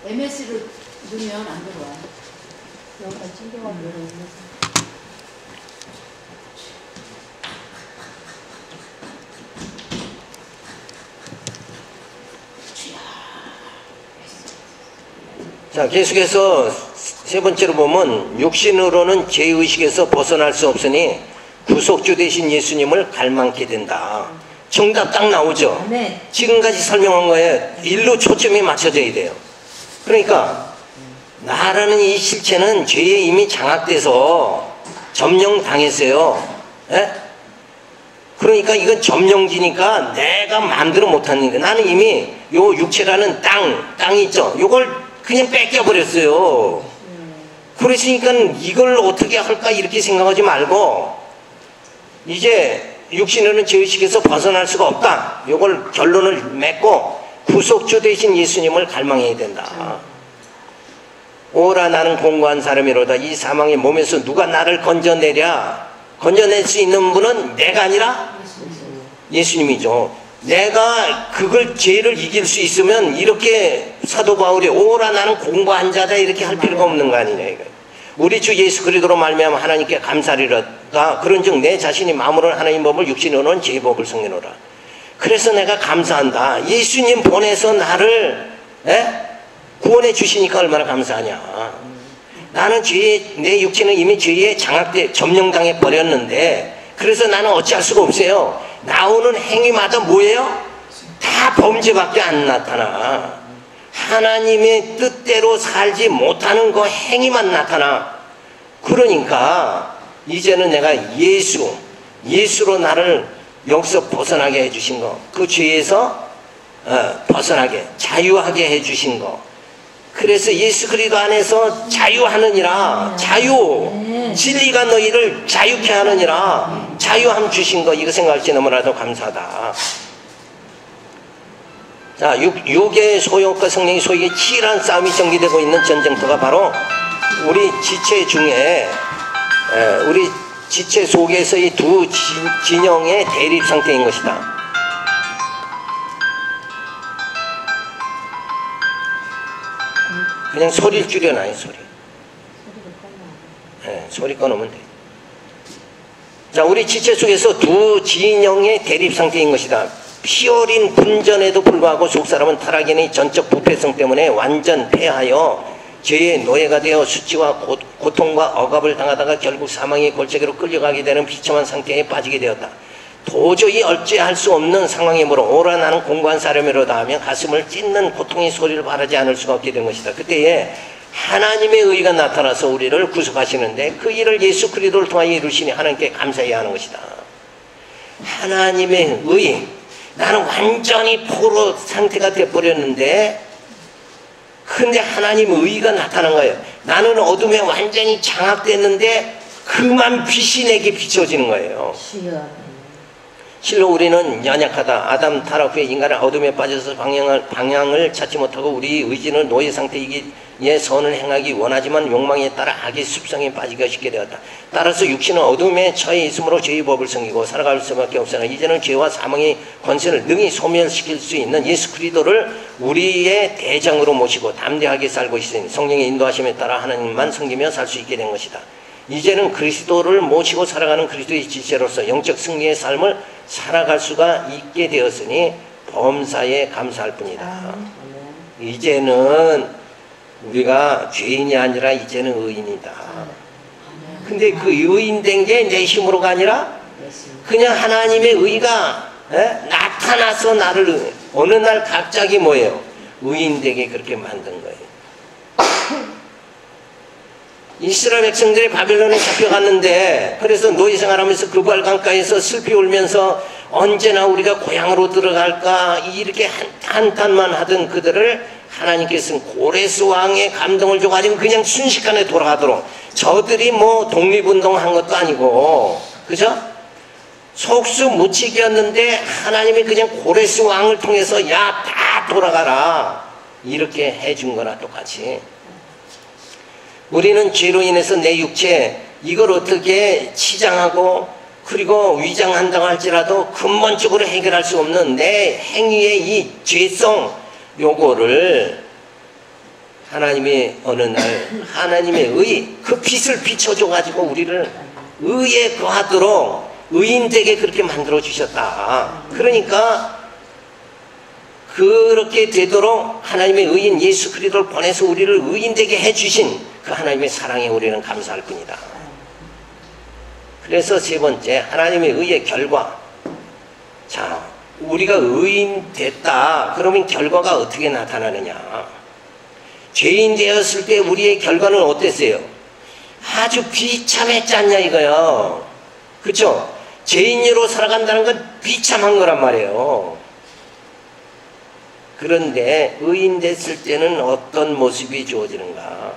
MS로 넣으면 안 들어와. 여기다 챙겨가면 열어오면서. 자, 계속해서 세 번째로 보면 육신으로는 죄의식에서 벗어날 수 없으니 구속주 되신 예수님을 갈망게 된다. 정답 딱 나오죠. 네. 지금까지 설명한 거에 일로 초점이 맞춰져야 돼요. 그러니까 나라는 이 실체는 죄에 이미 장악돼서 점령당했어요. 예? 그러니까 이건 점령지니까 내가 마음대로 못하는 거예요. 나는 이미 요 육체라는 땅이 있죠. 요걸 그냥 뺏겨버렸어요. 그랬으니까 이걸 어떻게 할까 이렇게 생각하지 말고 이제 육신으로는 죄의식에서 벗어날 수가 없다. 요걸 결론을 맺고 구속주 되신 예수님을 갈망해야 된다. 오라 나는 공고한 사람이로다. 이 사망의 몸에서 누가 나를 건져낼 수 있는 분은 내가 아니라 예수님이죠. 내가 그걸 죄를 이길 수 있으면 이렇게 사도 바울이 오라 나는 공고한 자다 이렇게 할 필요가 없는 거 아니냐 이거. 우리 주 예수 그리스도로 말미암아 하나님께 감사하리로다. 그런즉 내 자신이 마음으로는 하나님 법을 육신으로는 제 법을 성내노라. 그래서 내가 감사한다. 예수님 보내서 나를 구원해 주시니까 얼마나 감사하냐. 나는 내 육체는 이미 죄에 점령당해 버렸는데 그래서 나는 어찌할 수가 없어요. 나오는 행위마다 뭐예요? 다 범죄밖에 안 나타나. 하나님의 뜻대로 살지 못하는 그 행위만 나타나. 그러니까 이제는 내가 예수로 나를 여기서 벗어나게 해주신 거, 그 죄에서 벗어나게 자유하게 해주신 거. 그래서 예수 그리스도 안에서 자유하느니라. 자유, 진리가 너희를 자유케 하느니라. 자유함 주신 거 이거 생각할 때 너무나도 감사하다. 자, 육의 소욕과 성령의 소욕의 치열한 싸움이 전개되고 있는 전쟁터가 바로 우리 지체 중에 우리 지체 속에서의 두 진영의 대립 상태인 것이다. 그냥 소리를 줄여놔요. 소리 꺼놓으면 돼. 자, 우리 지체 속에서 두 진영의 대립 상태인 것이다. 피 어린 분전에도 불구하고 속사람은 타락인의 전적 부패성 때문에 완전 패하여 죄의 노예가 되어 수치와 고통과 억압을 당하다가 결국 사망의 골짜기로 끌려가게 되는 비참한 상태에 빠지게 되었다. 도저히 어찌할 수 없는 상황이므로 오라 나는 공고한 사람이로다 하며 가슴을 찢는 고통의 소리를 바라지 않을 수가 없게 된 것이다. 그때에 하나님의 의가 나타나서 우리를 구속하시는데 그 일을 예수 그리스도를 통하여 이루시니 하나님께 감사해야 하는 것이다. 하나님의 의, 나는 완전히 포로 상태가 되어버렸는데 근데 하나님의 의가 나타난 거예요. 나는 어둠에 완전히 장악됐는데 그만 빛이 내게 비춰지는 거예요. 실로 우리는 연약하다. 아담 타락 후에 인간은 어둠에 빠져서 방향을 찾지 못하고 우리 의지는 노예 상태이기에 선을 행하기 원하지만 욕망에 따라 악의 습성에 빠지기가 쉽게 되었다. 따라서 육신은 어둠에 처해 있으므로 죄의 법을 섬기고 살아갈 수밖에 없으나 이제는 죄와 사망의 권세를 능히 소멸시킬 수 있는 예수 그리스도를 우리의 대장으로 모시고 담대하게 살고 있으니 성령의 인도하심에 따라 하나님만 섬기며 살 수 있게 된 것이다. 이제는 그리스도를 모시고 살아가는 그리스도의 지체로서 영적 승리의 삶을 살아갈 수가 있게 되었으니 범사에 감사할 뿐이다. 이제는 우리가 죄인이 아니라 이제는 의인이다. 근데 그 의인 된 게 내 힘으로가 아니라 그냥 하나님의 의가 나타나서 나를 어느 날 갑자기 뭐예요? 의인 되게 그렇게 만든 거예요. 이스라엘 백성들이 바벨론에 잡혀갔는데 그래서 노예 생활하면서 그발 강가에서 슬피 울면서 언제나 우리가 고향으로 들어갈까 이렇게 한탄만 하던 그들을 하나님께서는 고레스 왕의 감동을 줘가지고 그냥 순식간에 돌아가도록 저들이 뭐 독립운동한 것도 아니고 그죠? 속수 무치기였는데 하나님이 그냥 고레스 왕을 통해서 야 다 돌아가라 이렇게 해준 거나 똑같이 우리는 죄로 인해서 내 육체 이걸 어떻게 치장하고 그리고 위장한다고 할지라도 근본적으로 해결할 수 없는 내 행위의 이 죄성 요거를 하나님의 어느 날 하나님의 의, 그 빛을 비춰줘 가지고 우리를 의에 거하도록 의인되게 그렇게 만들어 주셨다. 그러니까 그렇게 되도록 하나님의 의인 예수 그리스도를 보내서 우리를 의인되게 해주신 그 하나님의 사랑에 우리는 감사할 뿐이다. 그래서 세 번째, 하나님의 의의 결과. 자, 우리가 의인 됐다. 그러면 결과가 어떻게 나타나느냐? 죄인 되었을 때 우리의 결과는 어땠어요? 아주 비참했지 않냐 이거요. 그렇죠? 죄인으로 살아간다는 건 비참한 거란 말이에요. 그런데 의인 됐을 때는 어떤 모습이 주어지는가?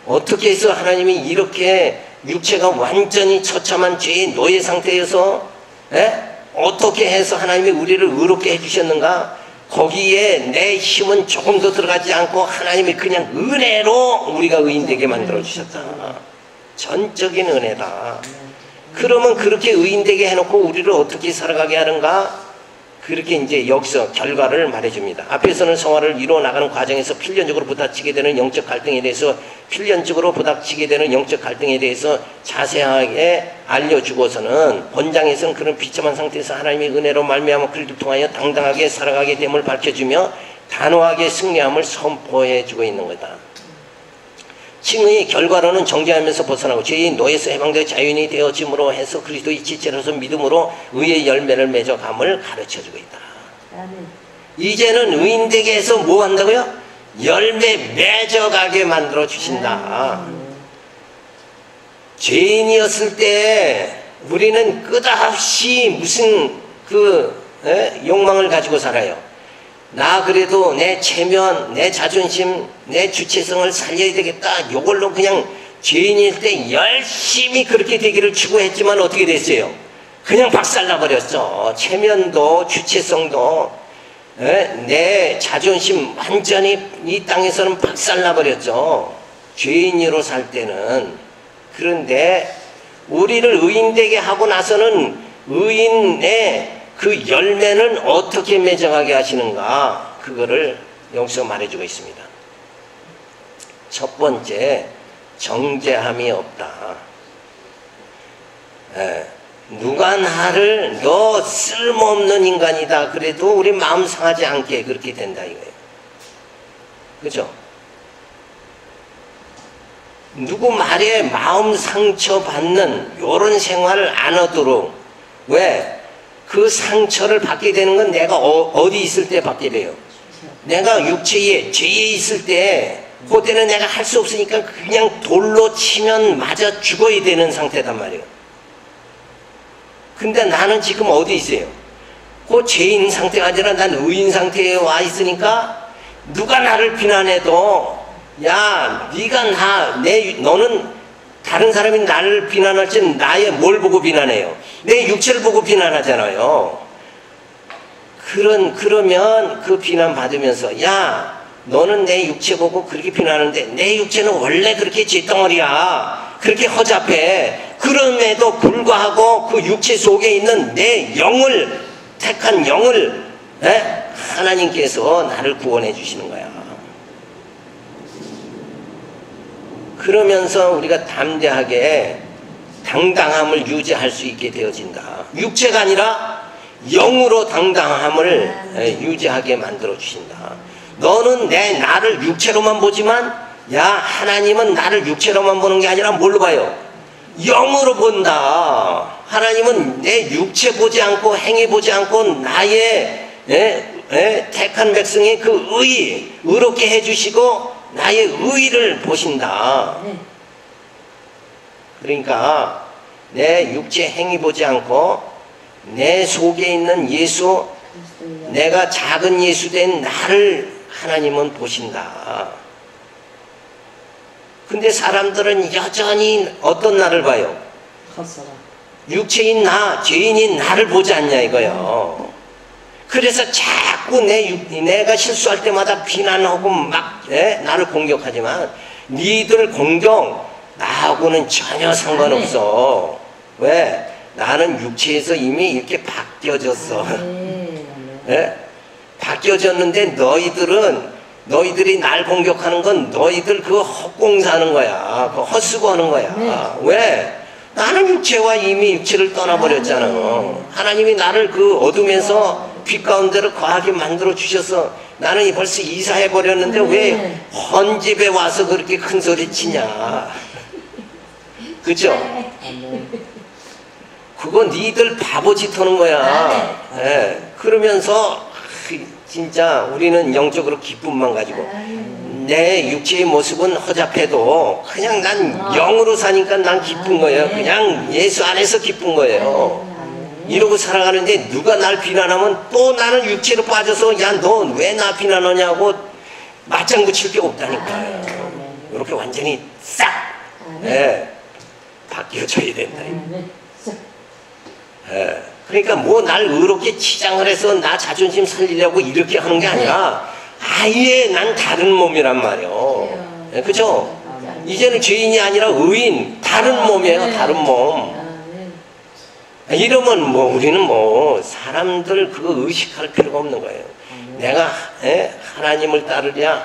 어떻게 해서 하나님이 이렇게 육체가 완전히 처참한 죄의 노예 상태에서 어떻게 해서 하나님이 우리를 의롭게 해주셨는가? 거기에 내 힘은 조금 더 들어가지 않고 하나님이 그냥 은혜로 우리가 의인되게 만들어주셨다. 전적인 은혜다. 그러면 그렇게 의인되게 해놓고 우리를 어떻게 살아가게 하는가? 그렇게 이제 여기서 결과를 말해줍니다. 앞에서는 성화를 이루어 나가는 과정에서 필연적으로 부닥치게 되는 영적 갈등에 대해서 필연적으로 부닥치게 되는 영적 갈등에 대해서 자세하게 알려주고서는 본장에서는 그런 비참한 상태에서 하나님의 은혜로 말미암아 그리스도를 통하여 당당하게 살아가게 됨을 밝혀주며 단호하게 승리함을 선포해주고 있는 거다. 칭의의 결과로는 정죄하면서 벗어나고 죄의 노예에서 해방되어 자유인이 되어짐으로 해서 그리스도의 지체로서 믿음으로 의의 열매를 맺어감을 가르쳐주고 있다. 이제는 의인되게 해서 뭐 한다고요? 열매 맺어가게 만들어 주신다. 죄인이었을 때 우리는 끝없이 무슨 욕망을 가지고 살아요. 나 그래도 내 체면, 내 자존심, 내 주체성을 살려야 되겠다. 이걸로 그냥 죄인일 때 열심히 그렇게 되기를 추구했지만 어떻게 됐어요? 그냥 박살나버렸어. 체면도 주체성도 내 자존심 완전히 이 땅에서는 박살나버렸죠. 죄인으로 살 때는. 그런데 우리를 의인되게 하고 나서는 의인의 그 열매는 어떻게 맺어가게 하시는가? 그거를 여기서 말해주고 있습니다. 첫 번째, 정죄함이 없다. 누가 나를 너 쓸모없는 인간이다 그래도 우리 마음 상하지 않게 그렇게 된다 이거예요. 그죠? 누구 말에 마음 상처받는 요런 생활을 안 하도록. 왜? 그 상처를 받게 되는 건 내가 어디 있을 때 받게 돼요? 내가 육체에 죄에 있을 때 그때는 내가 할 수 없으니까 그냥 돌로 치면 맞아 죽어야 되는 상태단 말이에요. 근데 나는 지금 어디 있어요? 그 죄인 상태가 아니라 난 의인 상태에 와 있으니까 누가 나를 비난해도 야 네가 너는 다른 사람이 나를 비난할지 나의 뭘 보고 비난해요? 내 육체를 보고 비난하잖아요. 그러면 그 비난 받으면서 야 너는 내 육체 보고 그렇게 비난하는데 내 육체는 원래 그렇게 쥐덩어리야. 그렇게 허잡해. 그럼에도 불구하고 그 육체 속에 있는 내 영을 택한 영을 하나님께서 나를 구원해 주시는 거야. 그러면서 우리가 담대하게 당당함을 유지할 수 있게 되어진다. 육체가 아니라 영으로 당당함을 유지하게 만들어 주신다. 너는 나를 육체로만 보지만 야 하나님은 나를 육체로만 보는 게 아니라 뭘로 봐요? 영으로 본다. 하나님은 내 육체 보지 않고 행위 보지 않고 나의 택한 백성의 그 의롭게 해주시고 나의 의를 보신다. 그러니까 내 육체 행위 보지 않고 내 속에 있는 예수, 내가 작은 예수 된 나를 하나님은 보신다. 근데 사람들은 여전히 어떤 나를 봐요? 육체인 나, 죄인인 나를 보지 않냐 이거요. 그래서 자꾸 내가 실수할 때마다 비난하고 막 나를 공격하지만 니들 공격 나하고는 전혀 상관없어. 왜? 나는 육체에서 이미 이렇게 바뀌어졌어. 바뀌어졌는데 너희들은 너희들이 날 공격하는 건 너희들 그거 헛공사하는 거야. 그거 헛수고 하는 거야. 네. 왜? 나는 육체와 이미 육체를 떠나버렸잖아. 하나님이 나를 그 어둠에서 빛 가운데로 거하게 만들어 주셔서 나는 벌써 이사해 버렸는데 왜 헌집에 와서 그렇게 큰 소리 치냐. 그죠? 그거 니들 바보짓 하는 거야. 예. 그러면서 진짜 우리는 영적으로 기쁨만 가지고 내 육체의 모습은 허잡해도 그냥 난 영으로 사니까 난 기쁜 거예요. 그냥 예수 안에서 기쁜 거예요. 이러고 살아가는데 누가 날 비난하면 또 나는 육체로 빠져서 야 너 왜 나 비난하냐고 맞장구 칠 게 없다니까요. 이렇게 완전히 싹 바뀌어져야 된다. 그러니까 뭐 날 의롭게 치장을 해서 나 자존심 살리려고 이렇게 하는 게 아니라 아예 난 다른 몸이란 말이에요. 그죠? 이제는 죄인이 아니라 의인, 다른 몸이에요. 다른 몸. 이러면 뭐 우리는 뭐 사람들 그거 의식할 필요가 없는 거예요. 내가 하나님을 따르랴,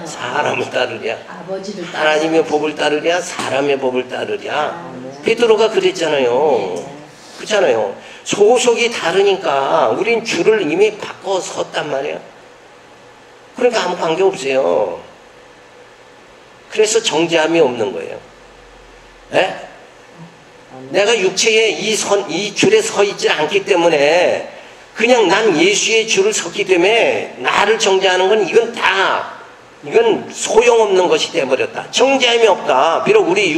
사람을 따르랴, 하나님의 법을 따르랴, 사람의 법을 따르랴. 베드로가 그랬잖아요. 그렇잖아요. 소속이 다르니까 우린 줄을 이미 바꿔 섰단 말이에요. 그러니까 아무 관계 없어요. 그래서 정죄함이 없는 거예요. 내가 육체에 이 줄에 서 있지 않기 때문에 그냥 난 예수의 줄을 섰기 때문에 나를 정죄하는 건 이건 소용없는 것이 되어버렸다. 정죄함이 없다. 비록 우리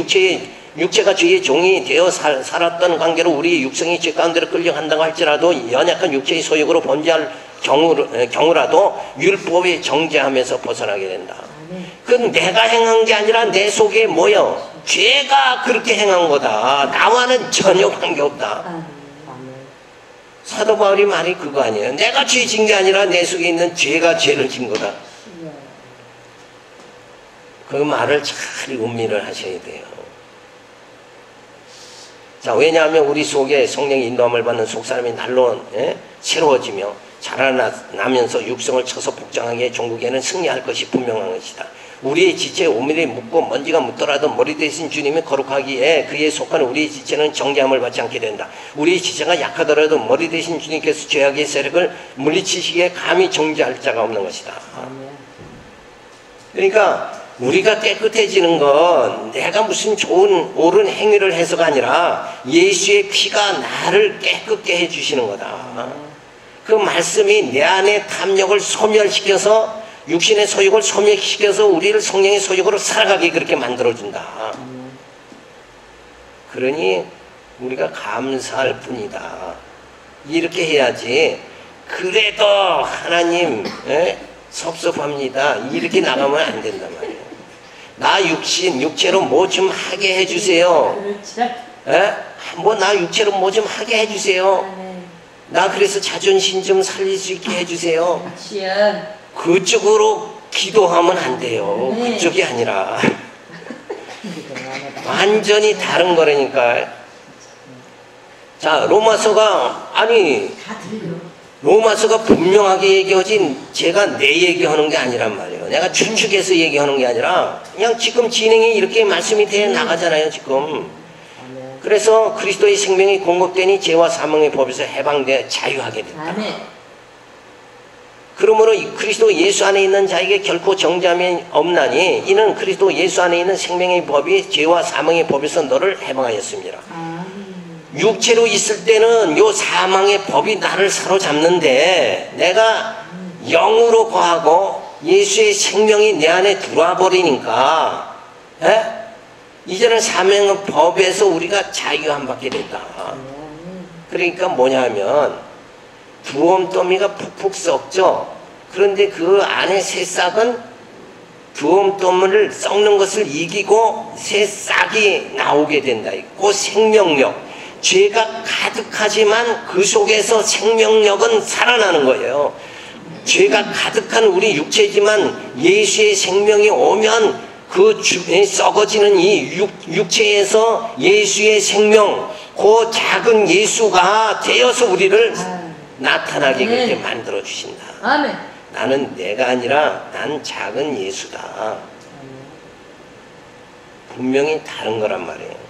육체가 죄의 종이 되어 살았던 관계로 우리 육성이 죄 가운데로 끌려간다고 할지라도 연약한 육체의 소욕으로 범죄할 경우라도 율법의 정죄함에서 벗어나게 된다. 그건 내가 행한 게 아니라 내 속에 뭐요? 죄가 그렇게 행한 거다. 나와는 전혀 관계없다. 사도 바울이 말이 그거 아니에요. 내가 죄 진 게 아니라 내 속에 있는 죄가 죄를 진 거다. 그 말을 잘 음미를 하셔야 돼요. 자, 왜냐하면 우리 속에 성령의 인도함을 받는 속사람이 날로 새로워지며 자라나면서 육성을 쳐서 복장하게 종국에는 승리할 것이 분명한 것이다. 우리의 지체에 오밀이 묻고 먼지가 묻더라도 머리 대신 주님이 거룩하기에 그에 속한 우리의 지체는 정죄함을 받지 않게 된다. 우리의 지체가 약하더라도 머리 대신 주님께서 죄악의 세력을 물리치시기에 감히 정죄할 자가 없는 것이다. 그러니까 우리가 깨끗해지는 건 내가 무슨 좋은 옳은 행위를 해서가 아니라 예수의 피가 나를 깨끗게 해주시는 거다. 그 말씀이 내 안에 탐욕을 소멸시켜서 육신의 소욕을 소멸시켜서 우리를 성령의 소욕으로 살아가게 그렇게 만들어준다. 그러니 우리가 감사할 뿐이다. 이렇게 해야지. 그래도 하나님 섭섭합니다. 이렇게 나가면 안 된단 말이에요. 나 육체로 뭐 좀 하게 해주세요. 뭐 나 육체로 뭐 좀 하게 해주세요. 나 그래서 자존심 좀 살릴 수 있게 해주세요. 그쪽으로 기도하면 안 돼요. 그쪽이 아니라 완전히 다른 거라니까. 자, 로마서가 분명하게 얘기하지 제가 내 얘기하는 게 아니란 말이에요. 내가 추측해서 얘기하는 게 아니라 그냥 지금 진행이 이렇게 말씀이 돼 나가잖아요. 지금. 그래서 그리스도의 생명이 공급되니 죄와 사망의 법에서 해방돼 자유하게 된다. 그러므로 그리스도 예수 안에 있는 자에게 결코 정죄함이 없나니 이는 그리스도 예수 안에 있는 생명의 법이 죄와 사망의 법에서 너를 해방하였습니다. 육체로 있을 때는 요 사망의 법이 나를 사로잡는데 내가 영으로 거하고 예수의 생명이 내 안에 들어와 버리니까 이제는 사망의 법에서 우리가 자유함 받게 된다. 그러니까 뭐냐면 두엄더미가 푹푹 썩죠. 그런데 그 안에 새싹은 두엄더미를 썩는 것을 이기고 새싹이 나오게 된다. 그 생명력. 죄가 가득하지만 그 속에서 생명력은 살아나는 거예요. 죄가 가득한 우리 육체지만 예수의 생명이 오면 그 썩어지는 이 육체에서 예수의 생명, 그 작은 예수가 되어서 우리를 나타나게 그렇게 만들어 주신다. 나는 내가 아니라 난 작은 예수다. 분명히 다른 거란 말이에요.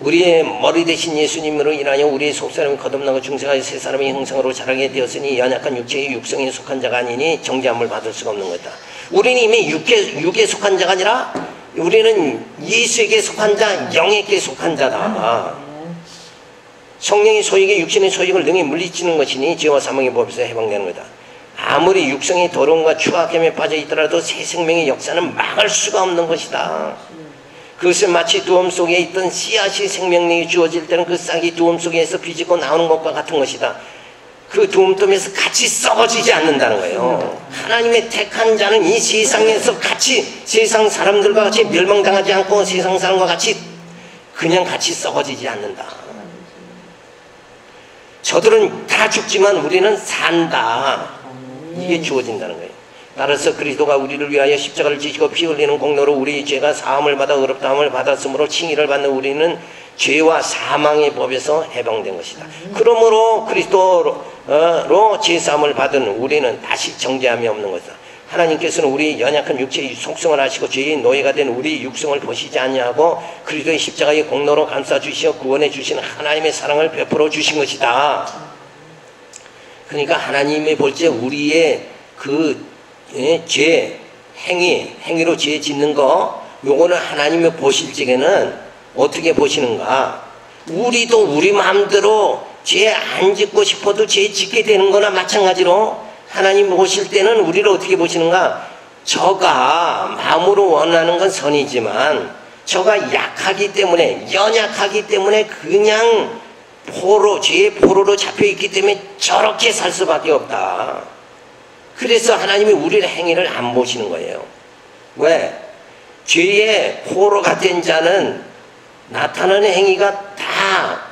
우리의 머리 대신 예수님으로 인하여 우리의 속사람이 거듭나고 중생하여 새 사람의 형상으로 자라게 되었으니 연약한 육체의 육성에 속한 자가 아니니 정죄함을 받을 수가 없는 것이다. 우리는 이미 육에 속한 자가 아니라 우리는 예수에게 속한 자, 영에게 속한 자다. 성령의 소익에 육신의 소익을 능히 물리치는 것이니 죄와 사망의 법에서 해방되는 것이다. 아무리 육성의 더러움과 추악함에 빠져 있더라도 새 생명의 역사는 막을 수가 없는 것이다. 그것은 마치 두엄 속에 있던 씨앗이 생명력이 주어질 때는 그 싹이 두엄 속에서 비집고 나오는 것과 같은 것이다. 그 두엄tom에서 같이 썩어지지 않는다는 거예요. 하나님의 택한 자는 이 세상에서 같이 세상 사람들과 같이 멸망당하지 않고 세상 사람과 같이 그냥 같이 썩어지지 않는다. 저들은 다 죽지만 우리는 산다. 이게 주어진다는 거예요. 따라서 그리스도가 우리를 위하여 십자가를 지시고 피 흘리는 공로로 우리의 죄가 사함을 받아 의롭다함을 받았으므로 칭의를 받는 우리는 죄와 사망의 법에서 해방된 것이다. 그러므로 그리스도로 죄사함을 받은 우리는 다시 정죄함이 없는 것이다. 하나님께서는 우리 연약한 육체의 속성을 아시고 죄의 노예가 된 우리 육성을 보시지 아니하고 그리스도의 십자가의 공로로 감싸 주시어 구원해 주시는 하나님의 사랑을 베풀어 주신 것이다. 그러니까 하나님이 볼 때 우리의 그 죄, 행위로 죄 짓는 거, 요거는 하나님이 보실 적에는 어떻게 보시는가? 우리도 우리 마음대로 죄 안 짓고 싶어도 죄 짓게 되는 거나 마찬가지로 하나님 보실 때는 우리를 어떻게 보시는가? 저가 마음으로 원하는 건 선이지만 저가 약하기 때문에, 연약하기 때문에 그냥 죄의 포로로 잡혀있기 때문에 저렇게 살 수밖에 없다. 그래서 하나님이 우리의 행위를 안 보시는 거예요. 왜? 죄의 포로가 된 자는 나타나는 행위가 다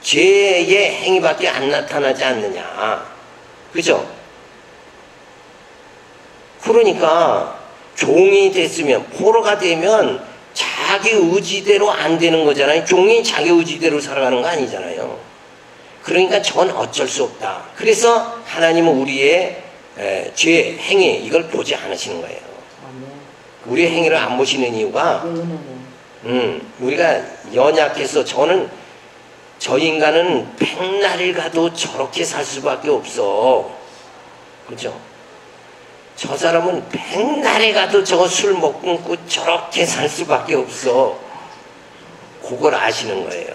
죄의 행위밖에 안 나타나지 않느냐. 그죠? 그러니까 종이 됐으면, 포로가 되면 자기 의지대로 안 되는 거잖아요. 종이 자기 의지대로 살아가는 거 아니잖아요. 그러니까 전 어쩔 수 없다. 그래서 하나님은 우리의 죄, 행위 이걸 보지 않으시는 거예요. 우리의 행위를 안 보시는 이유가 우리가 연약해서 저 인간은 백날을 가도 저렇게 살 수밖에 없어. 그죠? 저 사람은 백날에 가도 저거 술 먹고 저렇게 살 수밖에 없어. 그걸 아시는 거예요.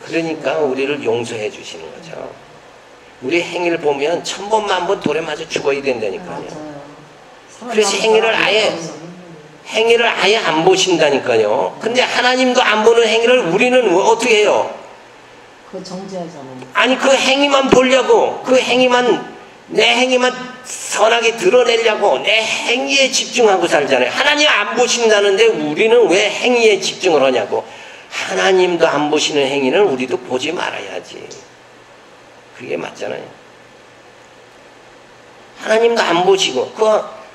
그러니까 우리를 용서해 주시는 거죠. 우리 행위를 보면 1000번 돌에 맞아 죽어야 된다니까요. 그래서 행위를 아예 안 보신다니까요. 근데 하나님도 안 보는 행위를 우리는 어떻게 해요? 그 정죄하잖아요. 아니 그 행위만 보려고, 내 행위만 선하게 드러내려고 내 행위에 집중하고 살잖아요. 하나님 안 보신다는데 우리는 왜 행위에 집중을 하냐고. 하나님도 안 보시는 행위는 우리도 보지 말아야지. 그게 맞잖아요. 하나님도 안 보시고,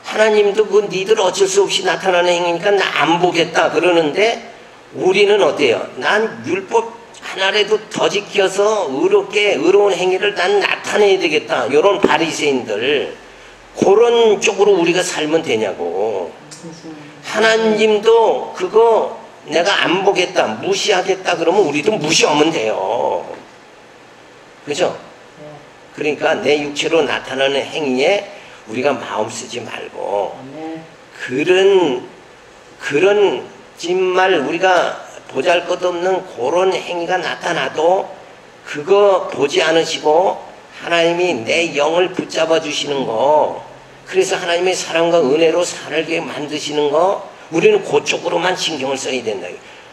하나님도 니들 어쩔 수 없이 나타나는 행위니까 나 안 보겠다 그러는데 우리는 어때요? 난 율법 하나라도 더 지켜서 의로운 행위를 난 나타내야 되겠다. 이런 바리새인들, 그런 쪽으로 우리가 살면 되냐고. 하나님도 그거 내가 안 보겠다, 무시하겠다 그러면 우리도 무시하면 돼요. 그죠? 그러니까 내 육체로 나타나는 행위에 우리가 마음 쓰지 말고 그런 정말 우리가 보잘것없는 그런 행위가 나타나도 그거 보지 않으시고 하나님이 내 영을 붙잡아 주시는 거, 그래서 하나님의 사랑과 은혜로 살게 만드시는 거, 우리는 그쪽으로만 신경을 써야 된다.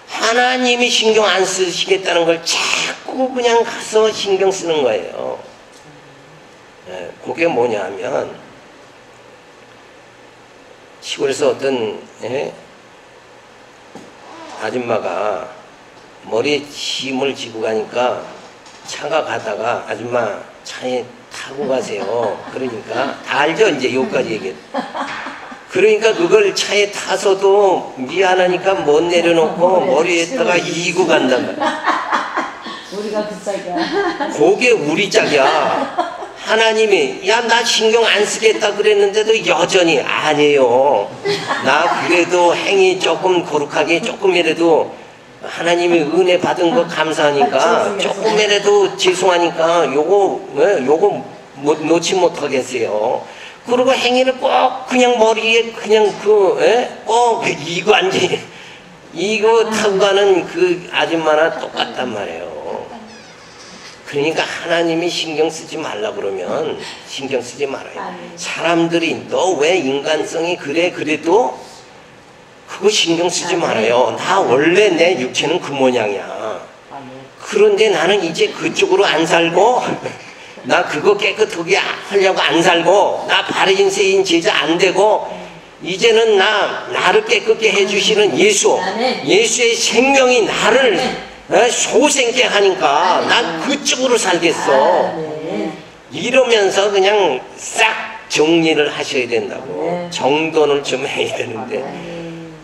하나님이 신경 안 쓰시겠다는 걸 자꾸 그냥 가서 신경 쓰는 거예요. 그게 뭐냐면 시골에서 어떤 아줌마가 머리에 짐을 지고 가니까 차가 가다가 아줌마 차에 타고 가세요. 그러니까 다 알죠? 이제 여기까지 얘기해. 그러니까 그걸 차에 타서도 미안하니까 못 내려놓고 머리에다가 이고 간단 말이야. 우리가 그 짝이야. 그게 우리 짝이야. 하나님이 야 나 신경 안 쓰겠다 그랬는데도 여전히 아니에요. 나 그래도 행위 조금 거룩하게 조금이라도 하나님이 은혜 받은 거 감사하니까 조금이라도 죄송하니까 요거 놓지 못하겠어요. 그리고 행위를 꼭 그냥 머리에 그냥 꼭 이관지 이거 타고 가는 그 아줌마나 똑같단 말이에요. 그러니까 하나님이 신경 쓰지 말라 그러면 신경 쓰지 말아요. 사람들이 너 왜 인간성이 그래 그래도 그거 신경 쓰지 말아요. 나 원래 내 육체는 그 모양이야. 그런데 나는 이제 그쪽으로 안 살고 나 그거 깨끗하게 하려고 안 살고 나 바리새인 세인 제자 안 되고 이제는 나를 깨끗게 해주시는 예수의 생명이 나를 소생케 하니까 난 그쪽으로 살겠어. 이러면서 그냥 싹 정리를 하셔야 된다고. 정돈을 좀 해야 되는데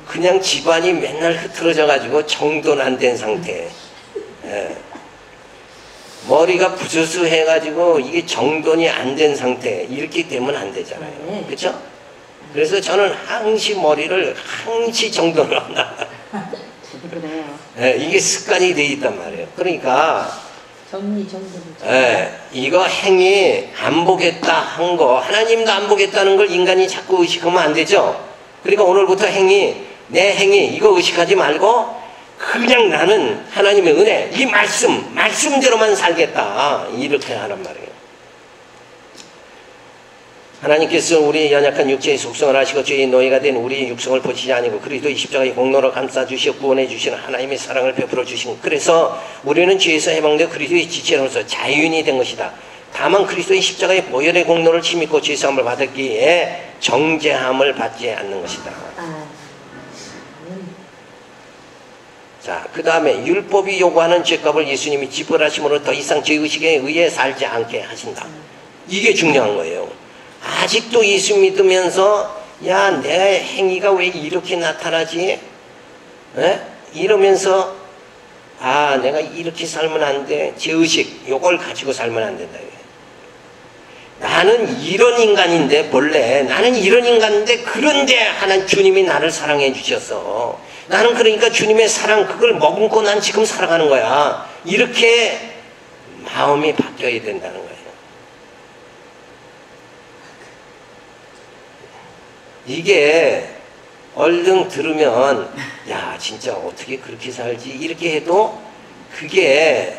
그냥 집안이 맨날 흐트러져 가지고 정돈 안 된 상태. 머리가 부스스 해가지고 이게 정돈이 안 된 상태 이렇게 되면 안 되잖아요. 그렇죠? 그래서 저는 항시 머리를 항시 정돈을 한다. 이게 습관이 돼 있단 말이에요. 그러니까 이거 행위 안 보겠다 한 거 하나님도 안 보겠다는 걸 인간이 자꾸 의식하면 안 되죠. 그러니까 오늘부터 내 행위 이거 의식하지 말고 그냥 나는 하나님의 은혜 이 말씀대로만 살겠다 이렇게 하란 말이에요. 하나님께서 우리 연약한 육체의 속성을 아시고 죄의 노예가 된 우리의 육성을 보시지 아니고 그리스도의 십자가의 공로로 감싸주시어 구원해 주시는 하나님의 사랑을 베풀어 주신 그래서 우리는 죄에서 해방되어 그리스도의 지체로서 자유인이 된 것이다. 다만 그리스도의 십자가의 보혈의 공로를 힘입고 죄사함을 받았기에 정죄함을 받지 않는 것이다. 자, 그 다음에 율법이 요구하는 죄값을 예수님이 지불하심으로 더 이상 죄의식에 의해 살지 않게 하신다. 이게 중요한 거예요. 아직도 예수 믿으면서 야, 내 행위가 왜 이렇게 나타나지? 이러면서 내가 이렇게 살면 안 돼. 죄의식 요걸 가지고 살면 안 된다. 나는 이런 인간인데 본래 나는 이런 인간인데 그런데 하나님 주님이 나를 사랑해 주셨어. 나는 그러니까 주님의 사랑 그걸 머금고 난 지금 살아가는 거야. 이렇게 마음이 바뀌어야 된다는 거예요. 이게 얼른 들으면 야 진짜 어떻게 그렇게 살지 이렇게 해도 그게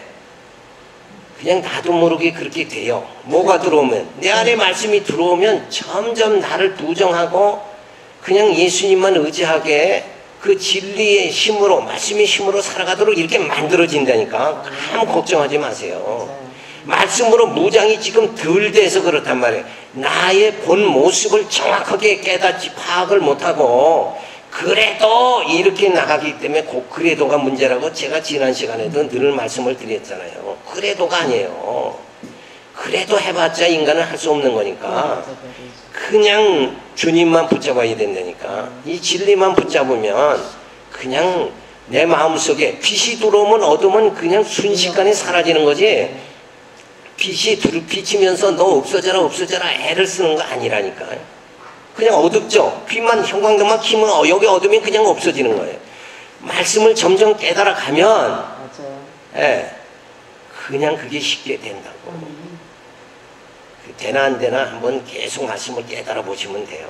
그냥 나도 모르게 그렇게 돼요. 뭐가 들어오면 내 안에 말씀이 들어오면 점점 나를 부정하고 그냥 예수님만 의지하게 그 진리의 힘으로 말씀의 힘으로 살아가도록 이렇게 만들어진다니까. 아무 걱정하지 마세요. 말씀으로 무장이 지금 덜 돼서 그렇단 말이에요. 나의 본 모습을 정확하게 깨닫지 파악을 못하고 그래도 이렇게 나가기 때문에 그래도가 문제라고 제가 지난 시간에도 늘 말씀을 드렸잖아요. 그래도가 아니에요. 그래도 해봤자 인간은 할 수 없는 거니까 그냥 주님만 붙잡아야 된다니까. 이 진리만 붙잡으면 그냥 내 마음속에 빛이 들어오면 어둠은 그냥 순식간에 사라지는 거지. 빛이 비치면서 너 없어져라 애를 쓰는 거 아니라니까요. 그냥 어둡죠. 빛만 형광등만 켜면 여기 어둠이 그냥 없어지는 거예요. 말씀을 점점 깨달아 가면 그냥 그게 쉽게 된다고. 되나 안 되나 한번 계속 말씀을 깨달아 보시면 돼요.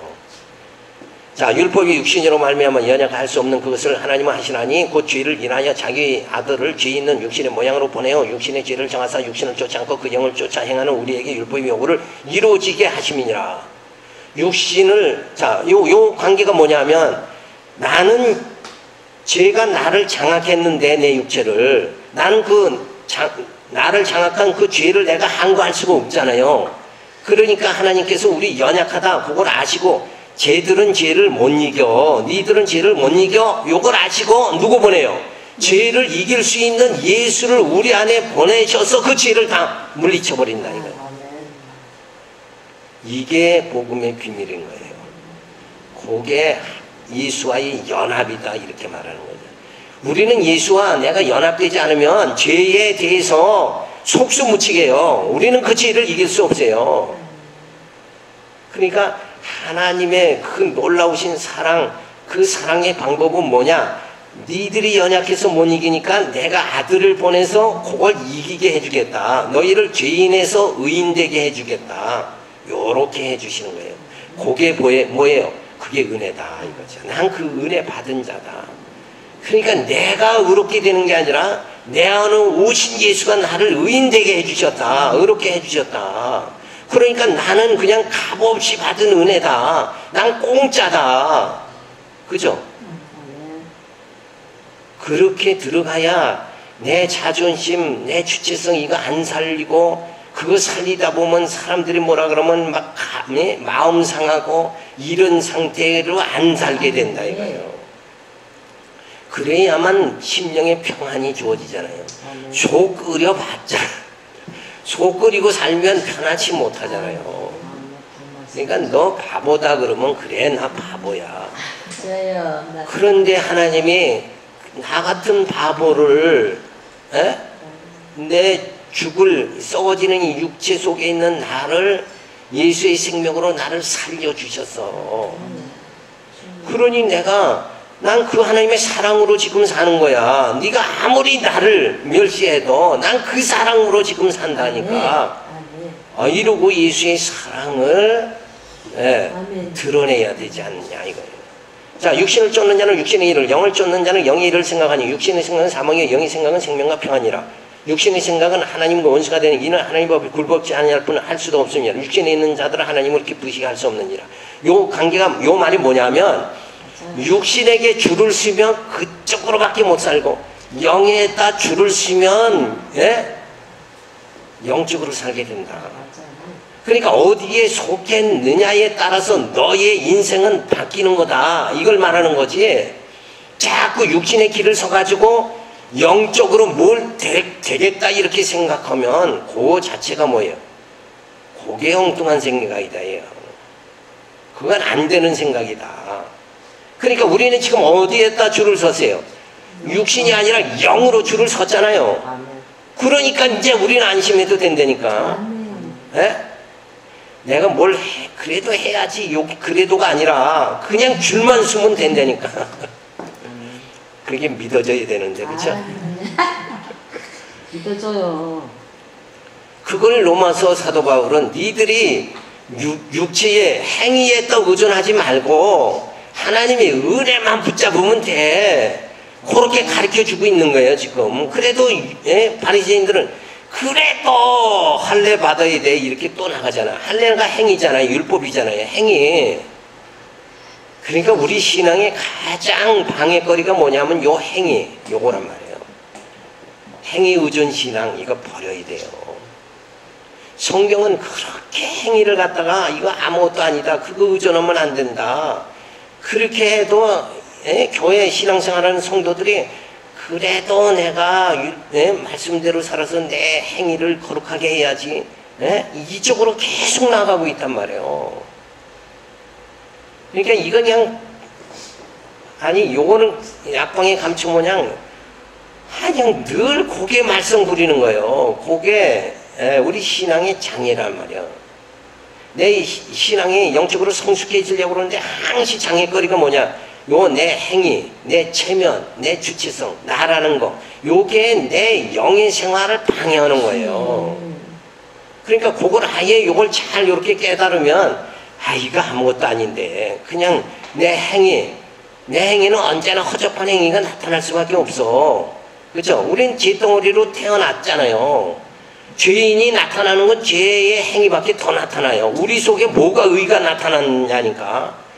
자, 율법이 육신으로 말미암아 연약할 수 없는 그것을 하나님은 하시나니 곧 죄를 인하여 자기 아들을 죄 있는 육신의 모양으로 보내어 육신의 죄를 정하사 육신을 쫓지 않고 그 영을 쫓아 행하는 우리에게 율법의 요구를 이루어지게 하심이니라. 육신을 요 관계가 뭐냐면 나는 죄가 나를 장악했는데 내 육체를 나는 나를 장악한 그 죄를 내가 항거할 수가 없잖아요. 그러니까 하나님께서 우리 연약하다 그걸 아시고 쟤들은 죄를 못 이겨 니들은 죄를 못 이겨 요걸 아시고 누구 보내요? 죄를 이길 수 있는 예수를 우리 안에 보내셔서 그 죄를 다 물리쳐 버린다 이거예요. 이게 복음의 비밀인 거예요. 그게 예수와의 연합이다 이렇게 말하는 거죠. 우리는 예수와 내가 연합되지 않으면 죄에 대해서 속수무책이에요. 우리는 그 죄를 이길 수 없어요. 그러니까 하나님의 그 놀라우신 사랑, 그 사랑의 방법은 뭐냐? 니들이 연약해서 못 이기니까 내가 아들을 보내서 그걸 이기게 해주겠다. 너희를 죄인에서 의인되게 해주겠다. 요렇게 해주시는 거예요. 그게 뭐예요? 그게 은혜다 이거죠. 난 그 은혜 받은 자다. 그러니까 내가 의롭게 되는 게 아니라 내 안에 오신 예수가 나를 의인되게 해주셨다. 의롭게 해주셨다. 그러니까 나는 그냥 값없이 받은 은혜다. 난 공짜다. 그죠? 그렇게 들어가야 내 자존심, 내 주체성 이거 안 살리고 그거 살리다 보면 사람들이 뭐라 그러면 막 마음 상하고 이런 상태로 안 살게 된다 이거예요. 그래야만 심령의 평안이 주어지잖아요. 속 끓여봤자 속 끓이고 살면 편하지 못하잖아요. 그러니까 너 바보다 그러면 그래 나 바보야. 그런데 하나님이 나 같은 바보를 내 죽을 썩어지는 이 육체 속에 있는 나를 예수의 생명으로 나를 살려주셨어. 그러니 난 그 하나님의 사랑으로 지금 사는 거야. 네가 아무리 나를 멸시해도 난 그 사랑으로 지금 산다니까. 이러고 예수의 사랑을 드러내야 되지 않냐 이거예요. 자, 육신을 쫓는 자는 육신의 일을, 영을 쫓는 자는 영의 일을 생각하니 육신의 생각은 사망이요 영의 생각은 생명과 평안이라. 육신의 생각은 하나님과 원수가 되는 이는 하나님 법에 굴복지 아니할 뿐 할 수도 없습니다. 육신에 있는 자들은 하나님을 기쁘시게 할 수 없느니라. 요 관계가, 요 말이 뭐냐면 육신에게 줄을 서면 그쪽으로밖에 못 살고 영에다 줄을 서면 영적으로 살게 된다. 그러니까 어디에 속했느냐에 따라서 너의 인생은 바뀌는 거다. 이걸 말하는 거지. 자꾸 육신의 길을 서가지고 영적으로 뭘 되겠다 이렇게 생각하면 그 자체가 뭐예요? 그게 엉뚱한 생각이다. 그건 안 되는 생각이다. 그러니까 우리는 지금 어디에다 줄을 서세요? 육신이 아니라 영으로 줄을 섰잖아요. 그러니까 이제 우리는 안심해도 된다니까. 내가 뭘 그래도 해야지. 그래도가 아니라 그냥 줄만 서면 된다니까. 그게 믿어져야 되는데, 그렇죠? 믿어져요. 그걸 로마서 사도 바울은 니들이 육체의 행위에 또 의존하지 말고 하나님의 은혜만 붙잡으면 돼. 그렇게 가르쳐주고 있는 거예요 지금. 그래도 바리새인들은 그래도 할례 받아야 돼 이렇게 또 나가잖아. 할례가 행위잖아요. 율법이잖아요. 행위. 그러니까 우리 신앙의 가장 방해거리가 뭐냐면 요 행위, 요거란 말이에요. 행위 의존 신앙 이거 버려야 돼요. 성경은 그렇게 행위를 갖다가 이거 아무것도 아니다. 그거 의존하면 안 된다. 그렇게 해도 교회 신앙생활하는 성도들이 그래도 내가 말씀대로 살아서 내 행위를 거룩하게 해야지 이쪽으로 계속 나가고 있단 말이에요. 그러니까 이건 그냥 요거는 약방의 감초 모양 그냥 늘 그게 말썽 부리는 거예요. 그게 우리 신앙의 장애란 말이야. 내 신앙이 영적으로 성숙해지려고 그러는데 항시 장애거리가 뭐냐? 요 내 행위, 내 체면, 내 주체성, 나라는 거 요게 내 영의 생활을 방해하는 거예요. 그러니까 그걸 아예 요걸 잘 요렇게 깨달으면 이거 아무것도 아닌데 그냥 내 행위는 언제나 허접한 행위가 나타날 수밖에 없어. 그렇죠? 우린 죄덩어리로 태어났잖아요. 죄인이 나타나는 건 죄의 행위밖에 더 나타나요. 우리 속에 뭐가 의가 나타나냐니까.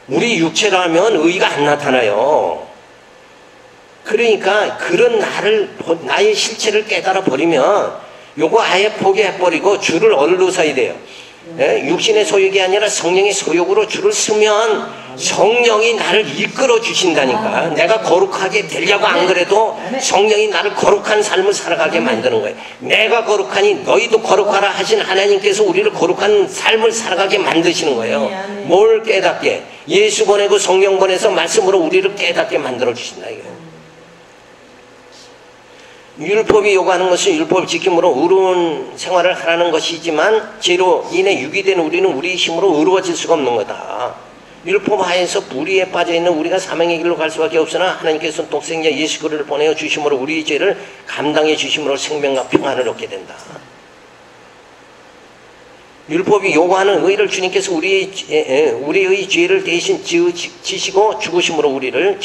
우리 육체라면 의가 안 나타나요. 그러니까 그런 나의 실체를 깨달아 버리면 요거 아예 포기해버리고 줄을 어디로 서야 돼요? 육신의 소욕이 아니라 성령의 소욕으로 줄을 서면 성령이 나를 이끌어 주신다니까. 내가 거룩하게 되려고 안 그래도 성령이 나를 거룩한 삶을 살아가게 만드는 거예요. 내가 거룩하니 너희도 거룩하라 하신 하나님께서 우리를 거룩한 삶을 살아가게 만드시는 거예요. 뭘 깨닫게? 예수 보내고 성령 보내서 말씀으로 우리를 깨닫게 만들어 주신다 이거예요. 율법이 요구하는 것은 율법을 지킴으로 의로운 생활을 하라는 것이지만 죄로 인해 유기된 우리는 우리 힘으로 의로워질 수가 없는 거다. 율법 하에서 불의에 빠져있는 우리가 사명의 길로 갈 수밖에 없으나 하나님께서 독생자 예수 그리스도를 보내어 주심으로 우리의 죄를 감당해 주심으로 생명과 평안을 얻게 된다. 율법이 요구하는 의를 주님께서 우리의 죄를 대신 지시고 죽으심으로 우리를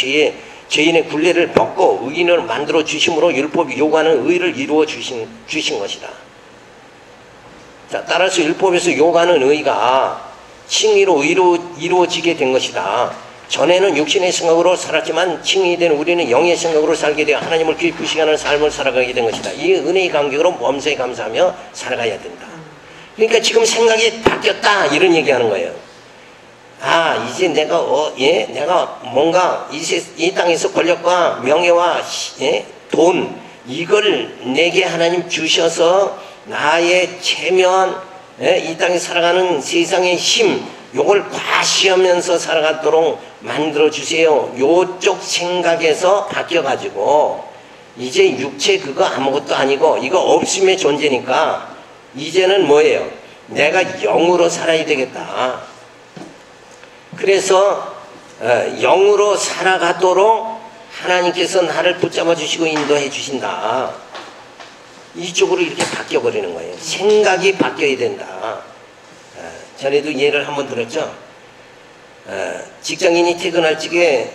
죄인의 굴레를 벗고 의인을 만들어 주심으로 율법이 요구하는 의를 이루어 주신 것이다. 자, 따라서 율법에서 요구하는 의가 칭의로 이루어지게 된 것이다. 전에는 육신의 생각으로 살았지만 칭의 된 우리는 영의 생각으로 살게 되어 하나님을 기쁘시게 하는 삶을 살아가게 된 것이다. 이 은혜의 감격으로 범사에 감사하며 살아가야 된다. 그러니까 지금 생각이 바뀌었다 이런 얘기하는 거예요. 아, 이제 내가 내가 뭔가 이 땅에서 권력과 명예와 돈 이걸 내게 하나님 주셔서 나의 체면, 이 땅에 살아가는 세상의 힘 요걸 과시하면서 살아가도록 만들어 주세요. 요쪽 생각에서 바뀌어 가지고 이제 육체 그거 아무것도 아니고 이거 없음의 존재니까 이제는 뭐예요? 내가 영으로 살아야 되겠다. 그래서 영으로 살아가도록 하나님께서 나를 붙잡아 주시고 인도해 주신다. 이쪽으로 이렇게 바뀌어 버리는 거예요. 생각이 바뀌어야 된다. 전에도 예를 한번 들었죠. 직장인이 퇴근할 적에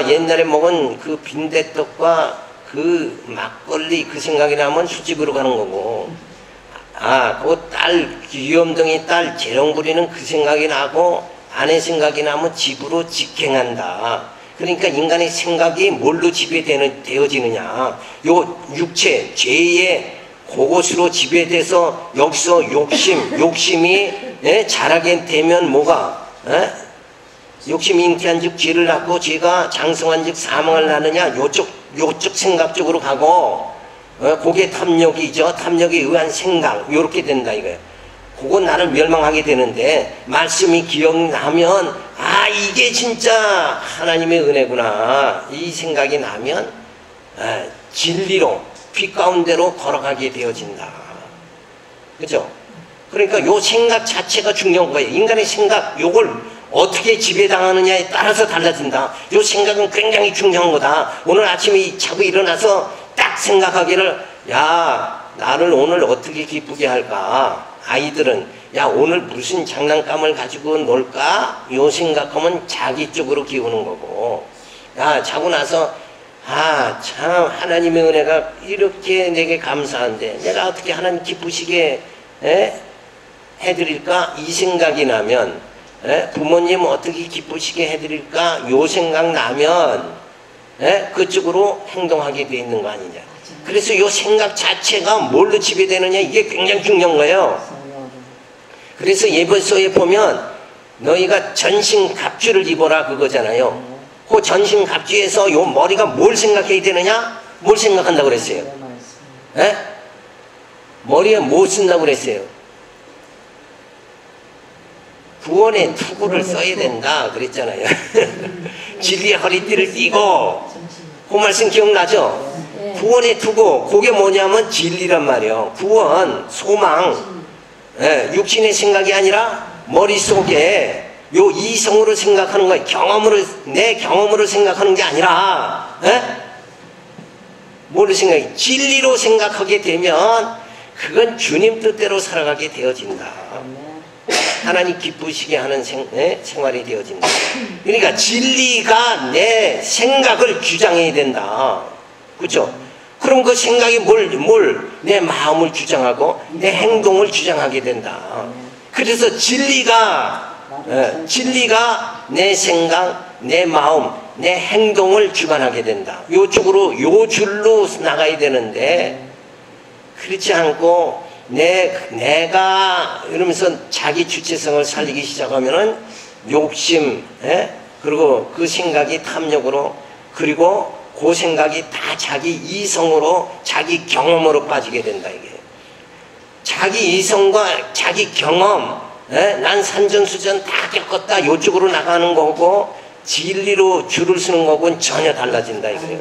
옛날에 먹은 그 빈대떡과 그 막걸리 그 생각이 나면 술집으로 가는 거고 그 딸 귀염둥이 딸 재롱 부리는 그 생각이 나고 아내 생각이 나면 집으로 직행한다. 그러니까 인간의 생각이 뭘로 지배되어지느냐. 요 육체, 죄의 그것으로 지배돼서 여기서 욕심이 자라게 되면 뭐가? 욕심이 잉태한 즉 죄를 낳고 죄가 장성한 즉 사망을 낳느냐. 요쪽 생각 쪽으로 가고 그게 탐욕이죠. 탐욕에 의한 생각. 요렇게 된다 이거예요. 그거 나를 멸망하게 되는데 말씀이 기억나면 이게 진짜 하나님의 은혜구나 이 생각이 나면 진리로 빛 가운데로 걸어가게 되어진다. 그죠? 그러니까 요 생각 자체가 중요한 거예요. 인간의 생각 요걸 어떻게 지배당하느냐에 따라서 달라진다. 요 생각은 굉장히 중요한 거다. 오늘 아침에 자고 일어나서 딱 생각하기를 나를 오늘 어떻게 기쁘게 할까. 아이들은 오늘 무슨 장난감을 가지고 놀까? 요 생각하면 자기 쪽으로 기우는 거고 자고 나서 참 하나님의 은혜가 이렇게 내게 감사한데 내가 어떻게 하나님 기쁘시게 해드릴까? 이 생각이 나면 부모님 어떻게 기쁘시게 해드릴까? 요 생각 나면 그쪽으로 행동하게 돼 있는 거 아니냐. 그래서 요 생각 자체가 뭘로 지배되느냐 이게 굉장히 중요한 거예요. 그래서 예배소에 보면 너희가 전신갑주를 입어라 그거잖아요. 그 전신갑주에서 요 머리가 뭘 생각해야 되느냐? 뭘 생각한다고 그랬어요? 머리에 뭐 쓴다고 그랬어요? 구원의 투구를 써야 된다 그랬잖아요. 진리의 허리띠를 띠고 그 말씀 기억나죠? 구원의 투구 그게 뭐냐면 진리란 말이에요. 구원, 소망 육신의 생각이 아니라 머릿속에 요 이성으로 생각하는 거예요. 내 경험으로 생각하는 게 아니라 뭐로 생각해? 진리로 생각하게 되면 그건 주님 뜻대로 살아가게 되어진다. 하나님 기쁘시게 하는 생활이 되어진다. 그러니까 진리가 내 생각을 주장해야 된다. 그렇죠? 그럼 그 생각이 내 마음을 주장하고 내 행동을 주장하게 된다. 그래서 진리가 내 생각, 내 마음, 내 행동을 주관하게 된다. 요쪽으로 요 줄로 나가야 되는데 그렇지 않고 내가 이러면서 자기 주체성을 살리기 시작하면은 욕심, 그리고 그 생각이 탐욕으로 그리고 그 생각이 다 자기 이성으로 자기 경험으로 빠지게 된다 이게. 자기 이성과 자기 경험, 난 산전수전 다 겪었다 요쪽으로 나가는 거고 진리로 줄을 서는 거고는 전혀 달라진다 이거예요.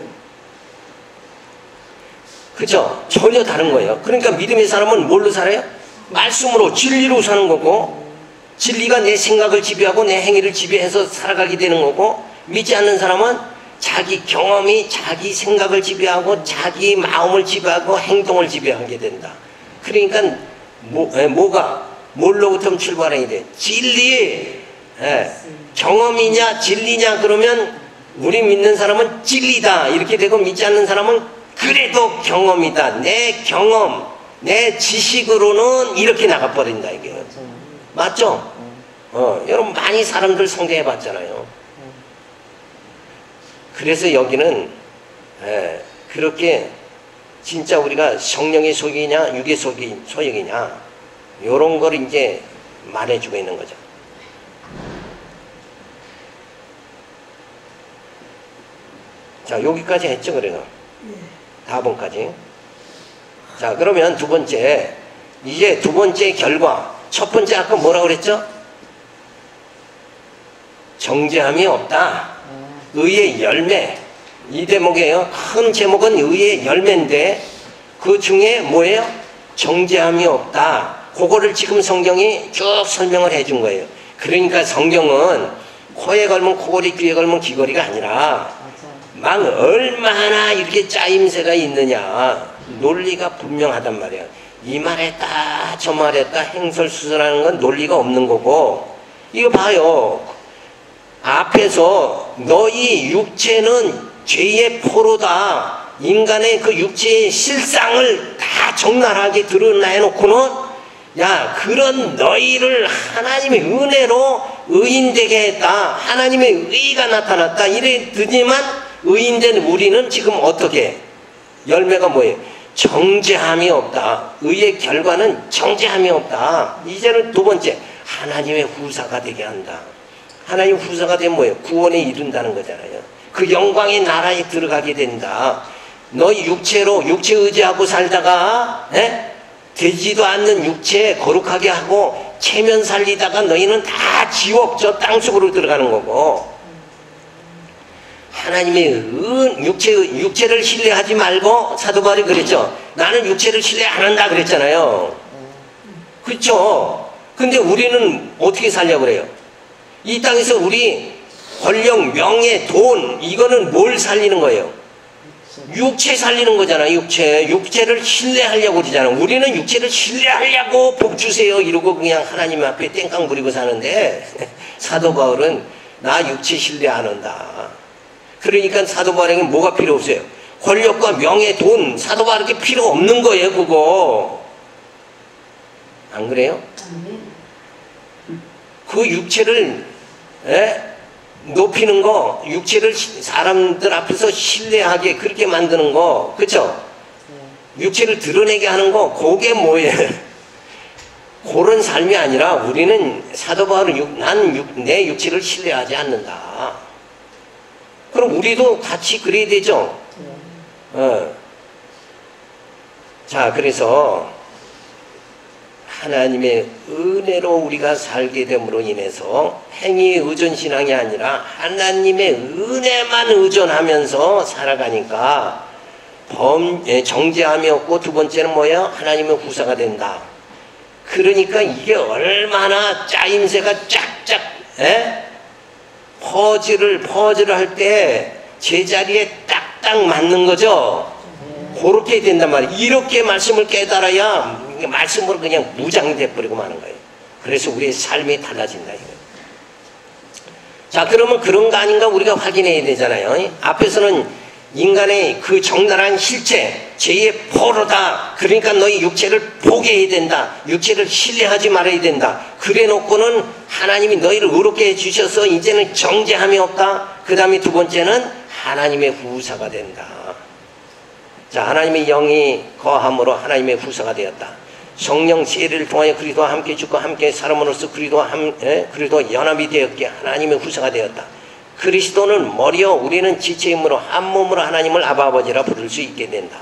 그죠? 전혀 다른 거예요. 그러니까 믿음의 사람은 뭘로 살아요? 말씀으로, 진리로 사는 거고, 진리가 내 생각을 지배하고 내 행위를 지배해서 살아가게 되는 거고, 믿지 않는 사람은 자기 경험이 자기 생각을 지배하고 자기 마음을 지배하고 행동을 지배하게 된다. 그러니까 뭘로부터 출발해야 돼? 진리. 경험이냐 진리냐 그러면 우리 믿는 사람은 진리다 이렇게 되고, 믿지 않는 사람은 그래도 경험이다. 내 경험, 내 지식으로는 이렇게 나가버린다 이게. 맞죠? 여러분 많이 사람들 상대해 봤잖아요. 그래서 여기는 그렇게 진짜 우리가 성령의 소욕이냐 육의 소욕이냐 이런 걸 이제 말해주고 있는 거죠. 자, 여기까지 했죠, 그래서. 다번까지. 자, 그러면 두 번째, 이제 두 번째 결과. 첫 번째 아까 뭐라고 그랬죠? 정죄함이 없다. 의의 열매. 이 대목이에요. 큰 제목은 의의 열매인데 그 중에 뭐예요? 정죄함이 없다. 그거를 지금 성경이 쭉 설명을 해준 거예요. 그러니까 성경은 코에 걸면 코걸이, 귀에 걸면 귀걸이가 아니라 막 얼마나 이렇게 짜임새가 있느냐. 논리가 분명하단 말이야. 이 말했다 저 말했다 행설수설하는 건 논리가 없는 거고, 이거 봐요. 앞에서 너희 육체는 죄의 포로다. 인간의 그 육체의 실상을 다 적나라하게 드러내놓고는 야, 그런 너희를 하나님의 은혜로 의인되게 했다. 하나님의 의가 나타났다. 이래 드지만 의인된 우리는 지금 어떻게 해? 열매가 뭐예요? 정죄함이 없다. 의의 결과는 정죄함이 없다. 이제는 두 번째, 하나님의 후사가 되게 한다. 하나님 후사가 되면 뭐예요? 구원에 이른다는 거잖아요. 그 영광의 나라에 들어가게 된다. 너희 육체로 육체 의지하고 살다가 되지도 않는 육체 거룩하게 하고 체면 살리다가 너희는 다 지옥 저 땅속으로 들어가는 거고, 하나님의 육체를 신뢰하지 말고, 사도 바울이 그랬죠. 나는 육체를 신뢰 안 한다 그랬잖아요. 그렇죠? 근데 우리는 어떻게 살려고 그래요? 이 땅에서 우리 권력, 명예, 돈, 이거는 뭘 살리는 거예요? 육체 살리는 거잖아. 육체를 신뢰하려고 그러잖아. 우리는 육체를 신뢰하려고 복 주세요 이러고 그냥 하나님 앞에 땡깡 부리고 사는데 사도 바울은 나 육체 신뢰 안 한다. 그러니까 사도 바울에게 뭐가 필요 없어요? 권력과 명예, 돈, 사도 바울에게 필요 없는 거예요. 그거 안 그래요? 그 육체를 높이는 거, 육체를 사람들 앞에서 신뢰하게 그렇게 만드는 거, 그렇죠? 육체를 드러내게 하는 거, 그게 뭐예요? 그런 삶이 아니라 우리는 사도 바울은 내 육체를 신뢰하지 않는다. 그럼 우리도 같이 그래야 되죠? 자, 그래서 하나님의 은혜로 우리가 살게 됨으로 인해서 행위의 의존신앙이 아니라 하나님의 은혜만 의존하면서 살아가니까 정죄함이 없고, 두 번째는 뭐예요? 하나님의 후사가 된다. 그러니까 이게 얼마나 짜임새가 쫙쫙 퍼즐을 할 때 제자리에 딱딱 맞는 거죠. 그렇게 된단 말이에요. 이렇게 말씀을 깨달아야 말씀으로 그냥 무장돼 버리고 마는 거예요. 그래서 우리의 삶이 달라진다 이거예요. 자, 그러면 그런 거 아닌가 우리가 확인해야 되잖아요. 앞에서는 인간의 그 적나라한 실체, 죄의 포로다. 그러니까 너희 육체를 포기해야 된다. 육체를 신뢰하지 말아야 된다. 그래 놓고는 하나님이 너희를 의롭게 해주셔서 이제는 정죄함이 없다. 그 다음에 두 번째는 하나님의 후사가 된다. 자, 하나님의 영이 거함으로 하나님의 후사가 되었다. 성령 세례를 통하여 그리스도와 함께 죽고 함께 살음으로써 그리스도와 연합이 되었기에 하나님의 후사가 되었다. 그리스도는 머리요 우리는 지체이므로 한 몸으로 하나님을 아바 아버지라 부를 수 있게 된다.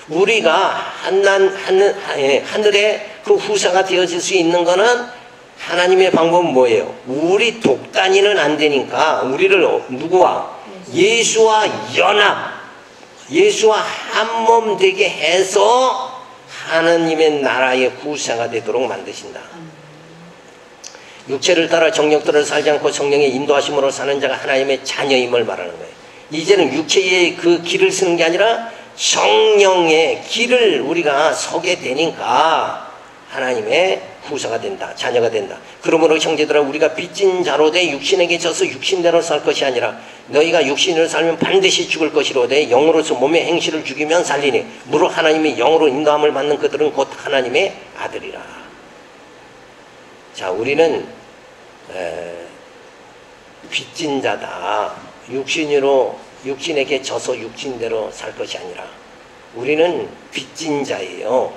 우리가 하늘의 그 후사가 되어질 수 있는 것은 하나님의 방법은 뭐예요? 우리 독단위는 안 되니까 우리를 누구와? 예수와 연합, 예수와 한 몸 되게 해서 하나님의 나라의 후사가 되도록 만드신다. 육체를 따라 정욕대로 살지 않고 성령의 인도하심으로 사는 자가 하나님의 자녀임을 말하는 거예요. 이제는 육체의 그 길을 쓰는 게 아니라 성령의 길을 우리가 서게 되니까 하나님의 후사가 된다. 자녀가 된다. 그러므로 형제들아, 우리가 빚진 자로 돼 육신에게 져서 육신대로 살 것이 아니라 너희가 육신으로 살면 반드시 죽을 것이로되 영으로서 몸의 행실을 죽이면 살리니 무릇 하나님이 영으로 인도함을 받는 그들은 곧 하나님의 아들이라. 자, 우리는 빚진 자다. 육신에게 져서 육신대로 살 것이 아니라 우리는 빚진 자예요.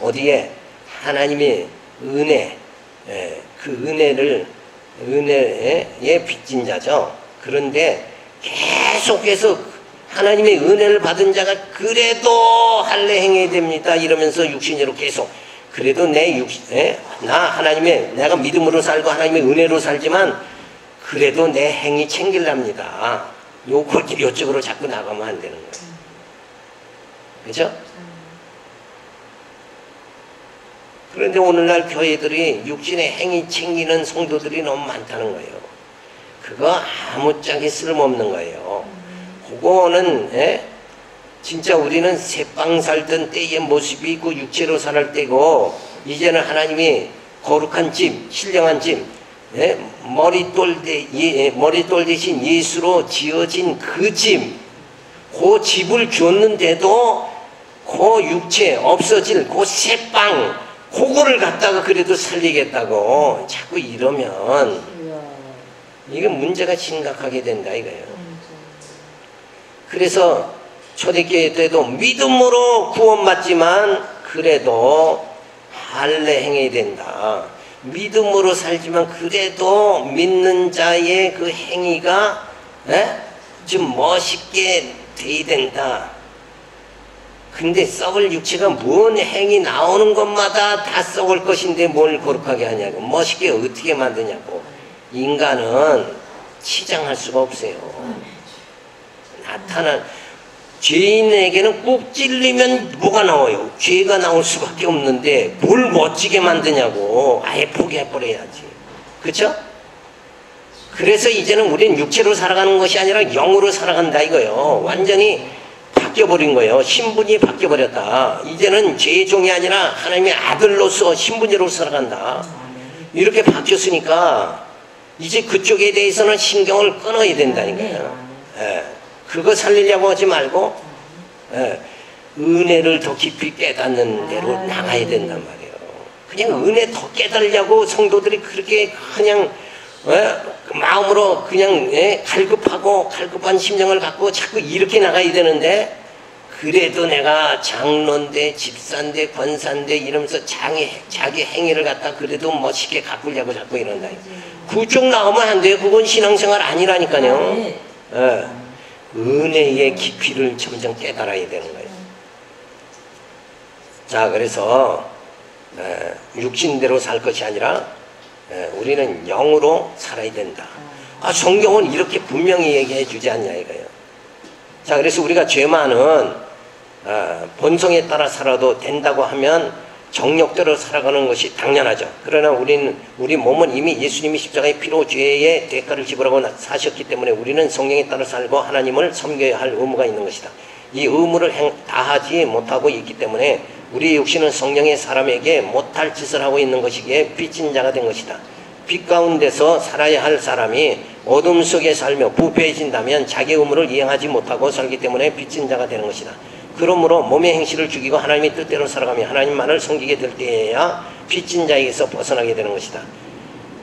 어디에? 하나님의 은혜, 그 은혜의 빚진 자죠. 그런데 계속해서 하나님의 은혜를 받은 자가 그래도 할례 행해야 됩니다 이러면서 육신으로 계속, 그래도 내가 믿음으로 살고 하나님의 은혜로 살지만 그래도 내 행위 챙기랍니다. 요쪽으로 자꾸 나가면 안 되는 거예요. 그죠? 그런데 오늘날 교회들이 육신의 행위 챙기는 성도들이 너무 많다는 거예요. 그거 아무짝에 쓸모없는 거예요. 그거는 진짜 우리는 새빵 살던 때의 모습이 있고 육체로 살할 때고, 이제는 하나님이 거룩한 집, 신령한 집, 머리돌 대신 예수로 지어진 그 집, 그 집을 줬는데도 그 육체 없어질 그 새빵, 그거를 갖다가 그래도 살리겠다고 자꾸 이러면 이게 문제가 심각하게 된다 이거예요. 그래서 초대교회 때도 믿음으로 구원받지만 그래도 할례 행해야 된다. 믿음으로 살지만 그래도 믿는 자의 그 행위가 좀 멋있게 돼야 된다. 근데 썩을 육체가 뭔 행위 나오는 것마다 다 썩을 것인데 뭘 거룩하게 하냐고, 멋있게 어떻게 만드냐고. 인간은 치장할 수가 없어요. 죄인에게는 꼭 찔리면 뭐가 나와요? 죄가 나올 수밖에 없는데 뭘 멋지게 만드냐고. 아예 포기해버려야지. 그렇죠? 그래서 이제는 우리는 육체로 살아가는 것이 아니라 영으로 살아간다 이거예요. 완전히 바뀌어버린 거예요. 신분이 바뀌어버렸다. 이제는 죄의 종이 아니라 하나님의 아들로서 신분으로 살아간다. 이렇게 바뀌었으니까 이제 그쪽에 대해서는 신경을 끊어야 된다니까요. 그거 살리려고 하지 말고 은혜를 더 깊이 깨닫는 대로 나가야 된단 말이에요. 그냥 은혜 더 깨달으려고 성도들이 그렇게 그냥 마음으로 그냥 갈급한 심정을 갖고 자꾸 이렇게 나가야 되는데, 그래도 내가 장로인데 집사인데 권사인데 이러면서 자기 행위를 갖다 그래도 멋있게 가꾸려고 자꾸 이런다. 그쪽 나오면 안 돼요. 그건 신앙생활 아니라니까요. 은혜의 깊이를 점점 깨달아야 되는 거예요. 자, 그래서 육신대로 살 것이 아니라 우리는 영으로 살아야 된다. 성경은 이렇게 분명히 얘기해 주지 않냐 이거예요. 자, 그래서 우리가 죄만은 본성에 따라 살아도 된다고 하면 정욕대로 살아가는 것이 당연하죠. 그러나 우리 몸은 이미 예수님이 십자가의 피로 죄의 대가를 지불하고 사셨기 때문에 우리는 성령에 따라 살고 하나님을 섬겨야 할 의무가 있는 것이다. 이 의무를 다하지 못하고 있기 때문에 우리 육신은 성령의 사람에게 못할 짓을 하고 있는 것이기에 빚진 자가 된 것이다. 빛 가운데서 살아야 할 사람이 어둠 속에 살며 부패해진다면 자기 의무를 이행하지 못하고 살기 때문에 빚진 자가 되는 것이다. 그러므로 몸의 행실을 죽이고 하나님의 뜻대로 살아가며 하나님만을 섬기게 될 때에야 빚진 자에게서 벗어나게 되는 것이다.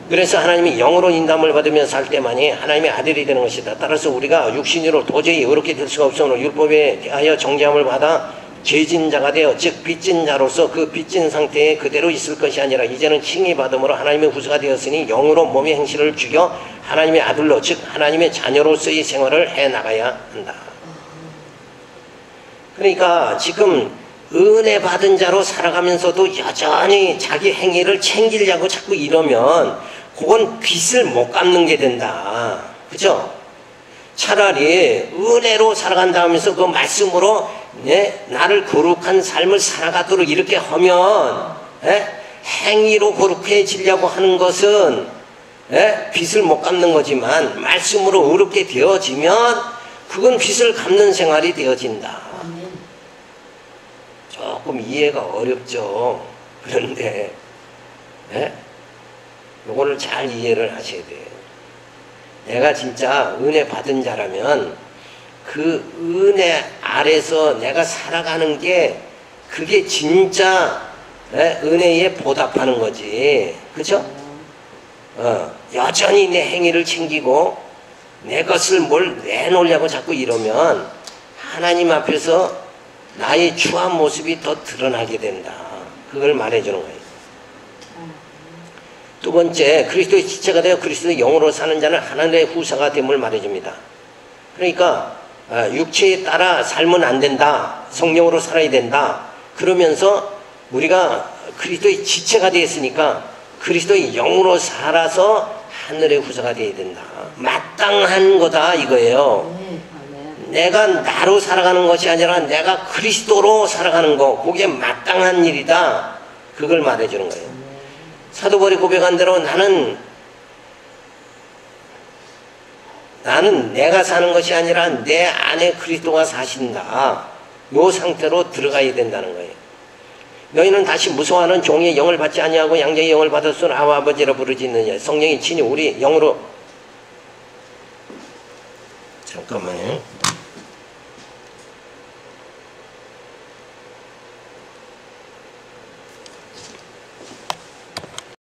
그래서 하나님이 영으로 인도함을 받으며 살 때만이 하나님의 아들이 되는 것이다. 따라서 우리가 육신으로 도저히 의롭게 될 수가 없으므로 율법에 대하여 정죄함을 받아 죄진 자가 되어 즉 빚진 자로서 그 빚진 상태에 그대로 있을 것이 아니라 이제는 칭의 받음으로 하나님의 후사가 되었으니 영으로 몸의 행실을 죽여 하나님의 아들로 즉 하나님의 자녀로서의 생활을 해나가야 한다. 그러니까 지금 은혜 받은 자로 살아가면서도 여전히 자기 행위를 챙기려고 자꾸 이러면 그건 빚을 못 갚는 게 된다. 그죠? 차라리 은혜로 살아간다 하면서 그 말씀으로 나를 거룩한 삶을 살아가도록 이렇게 하면 행위로 거룩해지려고 하는 것은 빚을 못 갚는 거지만 말씀으로 의롭게 되어지면 그건 빚을 갚는 생활이 되어진다. 조금 이해가 어렵죠. 그런데 요거를 잘 이해를 하셔야 돼요. 내가 진짜 은혜 받은 자라면 그 은혜 아래서 내가 살아가는 게 그게 진짜 은혜에 보답하는 거지. 그죠? 여전히 내 행위를 챙기고 내 것을 뭘 내놓으려고 자꾸 이러면 하나님 앞에서 나의 추한 모습이 더 드러나게 된다. 그걸 말해주는 거예요. 두 번째, 그리스도의 지체가 되어 그리스도의 영으로 사는 자는 하나님의 후사가 됨을 말해줍니다. 그러니까 육체에 따라 살면 안 된다. 성령으로 살아야 된다. 그러면서 우리가 그리스도의 지체가 되었으니까 그리스도의 영으로 살아서 하늘의 후사가 되어야 된다. 마땅한 거다 이거예요. 내가 나로 살아가는 것이 아니라 내가 그리스도로 살아가는 거, 그게 마땅한 일이다. 그걸 말해주는 거예요. 사도 바울이 고백한 대로 나는 내가 사는 것이 아니라 내 안에 그리스도가 사신다. 이 상태로 들어가야 된다는 거예요. 너희는 다시 무서워하는 종의 영을 받지 아니하고 양자의 영을 받았으나 아와 아버지라 부르짖느냐. 성령이 친히 우리 영으로 잠깐만요.